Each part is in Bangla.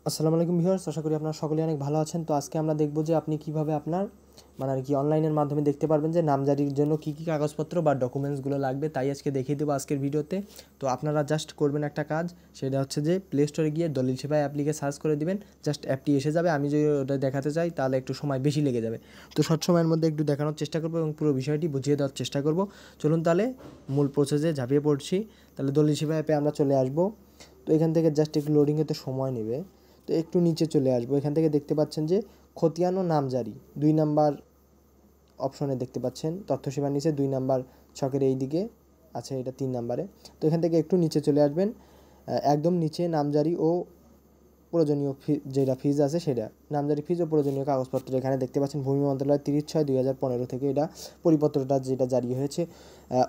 আসসালামু আলাইকুম ভিউয়ার্স, আশা করি আপনারা সকলেই অনেক ভালো আছেন। তো আজকে আমরা দেখব যে আপনি কিভাবে আপনার অনলাইনের মাধ্যমে দেখতে পারবেন যে নামজারির জন্য কী কী কাগজপত্র বা ডকুমেন্টসগুলো লাগবে, তাই আজকে দেখিয়ে দেবো আজকের ভিডিওতে। তো আপনারা জাস্ট করবেন একটা কাজ, সেটা হচ্ছে যে প্লে স্টোরে গিয়ে দলিল সেবা অ্যাপ্লিকে সার্চ করে দিবেন। জাস্ট অ্যাপটি এসে যাবে। আমি যদি ওটা দেখাতে চাই তাহলে একটু সময় বেশি লেগে যাবে, তো শর্ট সময়ের মধ্যে একটু দেখানোর চেষ্টা করবো এবং পুরো বিষয়টি বুঝিয়ে দেওয়ার চেষ্টা করব। চলুন তাহলে মূল প্রসেসে ঝাঁপিয়ে পড়ছি। তাহলে দলিল সেবা অ্যাপে আমরা চলে আসব। তো এখান থেকে জাস্ট একটু লোডিং হতে সময় নেবে। তো একটু নিচে চলে আসবো। এখান থেকে দেখতে পাচ্ছেন যে খতিয়ান ও নামজারি 2 নাম্বার অপশনে দেখতে পাচ্ছেন। তথ্য সেবার নিচে 2 নাম্বার ছকের এই দিকে আছে, এটা 3 নাম্বারে। তো এখান থেকে একটু নিচে চলে আসবেন। একদম নিচে নামজারি ও প্রয়োজনীয় যেটা ফিজ আছে সেটা, নামজারি ফিজ ও প্রয়োজনীয় কাগজপত্র এখানে দেখতে পাচ্ছেন। ভূমি মন্ত্রণালয় 30/6/2015 থেকে এটা পরিপত্রটা যেটা জারি হয়েছে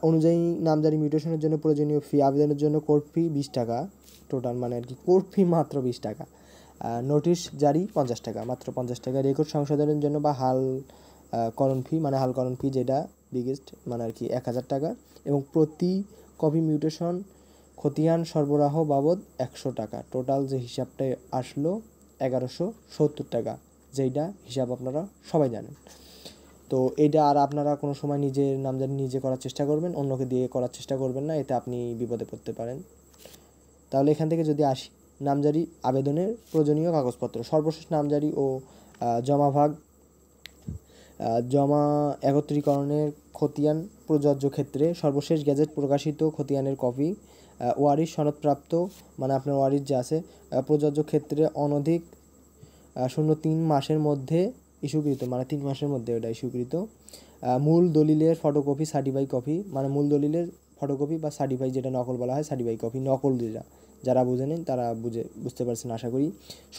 অনুযায়ী নামজারি মিউটেশনের জন্য প্রয়োজনীয় ফি, আবেদনের জন্য কোর্ট ফি 20 টাকা টোটাল, কোর্ট ফি মাত্র 20 টাকা। নোটিশ জারি 50 টাকা, মাত্র 50 টাকা। রেকর্ড সংশোধনের জন্য বা হালকরণ ফি হালকরণ ফি যেটা বিগেস্ট 1000 টাকা, এবং প্রতি কপি মিউটেশন খতিয়ান সরবরাহ বাবদ 100 টাকা। টোটাল যে হিসাবটা আসলো 1170 টাকা, যেইটা হিসাব আপনারা সবাই জানেন। তো এইটা আর আপনারা কোনো সময় নিজের নামজারি নিজে করার চেষ্টা করবেন, অন্যকে দিয়ে করার চেষ্টা করবেন না, এতে আপনি বিপদে পড়তে পারেন। তাহলে এখান থেকে যদি আসি, নামজারি আবেদনের প্রয়োজনীয় কাগজপত্র, সর্বশেষ নামজারি ও জমাভাগ জমা একত্রীকরণের খতিয়ান প্রযোজ্য ক্ষেত্রে সর্বশেষ গেজেট প্রকাশিত খতিয়ানের কপি, ওয়ারিশ সনদপ্রাপ্ত আপনার ওয়ারিশ যে আছে, প্রযোজ্য ক্ষেত্রে অনধিক 03 মাসের মধ্যে ইস্যুকৃত, 3 মাসের মধ্যে ওটা ইস্যুকৃত মূল দলিলের ফটোকপি সার্টিফাই কপি, মূল দলিলের ফটোকপি বা সার্টিফাই, যেটা নকল বলা হয় সার্টিফাই কপি, নকল যারা বুঝে নেন তারা বুঝতে পারছেন আশা করি।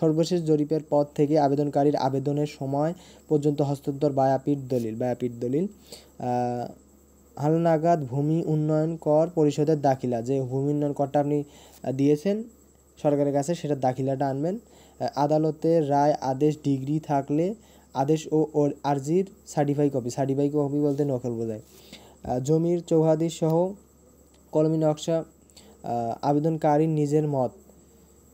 সর্বশেষ জরিপের পর থেকে আবেদনকারীর আবেদনের সময় পর্যন্ত হস্তান্তর বায়াপিট দলিল হালনাগাদ ভূমি উন্নয়ন কর পরিষদের দাখিলা, যে ভূমি উন্নয়ন করটা আপনি দিয়েছেন সরকারের কাছে, সেটার দাখিলাটা আনবেন। আদালতের রায়, আদেশ, ডিগ্রি থাকলে আদেশ ও আর্জির সার্টিফাই কপি বলতে নকল বোঝায়। জমির চৌহাদিস সহ কলমি নকশা, আবেদনকারীর নিজের মত,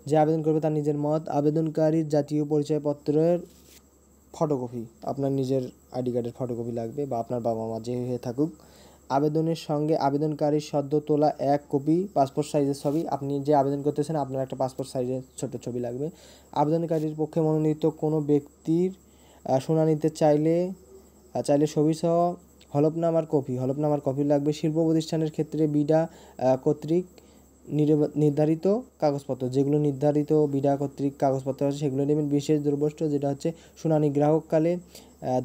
যে আবেদন করবে তার নিজের মত, আবেদনকারীর জাতীয় পরিচয়পত্রের ফটোকপি, আপনার নিজের আইডি কার্ডের ফটোকপি লাগবে বা আপনার বাবা মা যে হয়ে থাকুক। আবেদনের সঙ্গে আবেদনকারীর সদ্য তোলা 1 কপি পাসপোর্ট সাইজের ছবি, আপনি যে আবেদন করতেছেন আপনার একটা পাসপোর্ট সাইজের ছোট ছবি লাগবে। আবেদনকারীর পক্ষে মনোনীত কোনো ব্যক্তির শুনানিতে চাইলে ছবিসহ হলফনামার কপি লাগবে। শিল্প প্রতিষ্ঠানের ক্ষেত্রে বিডা কর্তৃক নির্ধারিত কাগজপত্র, যেগুলো নির্ধারিত বিডা কর্তৃক কাগজপত্র আছে সেগুলো নেবেন। বিশেষ দ্রব্যষ্ট যেটা হচ্ছে শুনানি গ্রাহককালে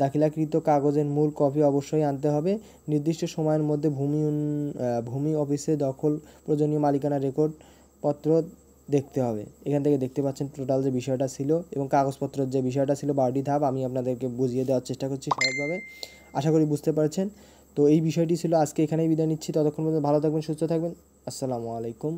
দাখিলাকৃত কাগজের মূল কপি অবশ্যই আনতে হবে। নির্দিষ্ট সময়ের মধ্যে ভূমি অফিসে দখল প্রয়োজনীয় মালিকানা রেকর্ড পত্র দেখতে হবে। এখান থেকে দেখতে পাচ্ছেন টোটাল যে বিষয়টা ছিল এবং কাগজপত্রের যে বিষয়টা ছিল 12টি ধাপ, আমি আপনাদেরকে বুঝিয়ে দেওয়ার চেষ্টা করছি সহজভাবে, আশা করি বুঝতে পারছেন। তো এই বিষয়টি ছিল, আজকে এখানেই বিদায় নিচ্ছি। ততক্ষণ পর্যন্ত ভালো থাকবেন, সুস্থ থাকবেন। আসসালামু আলাইকুম।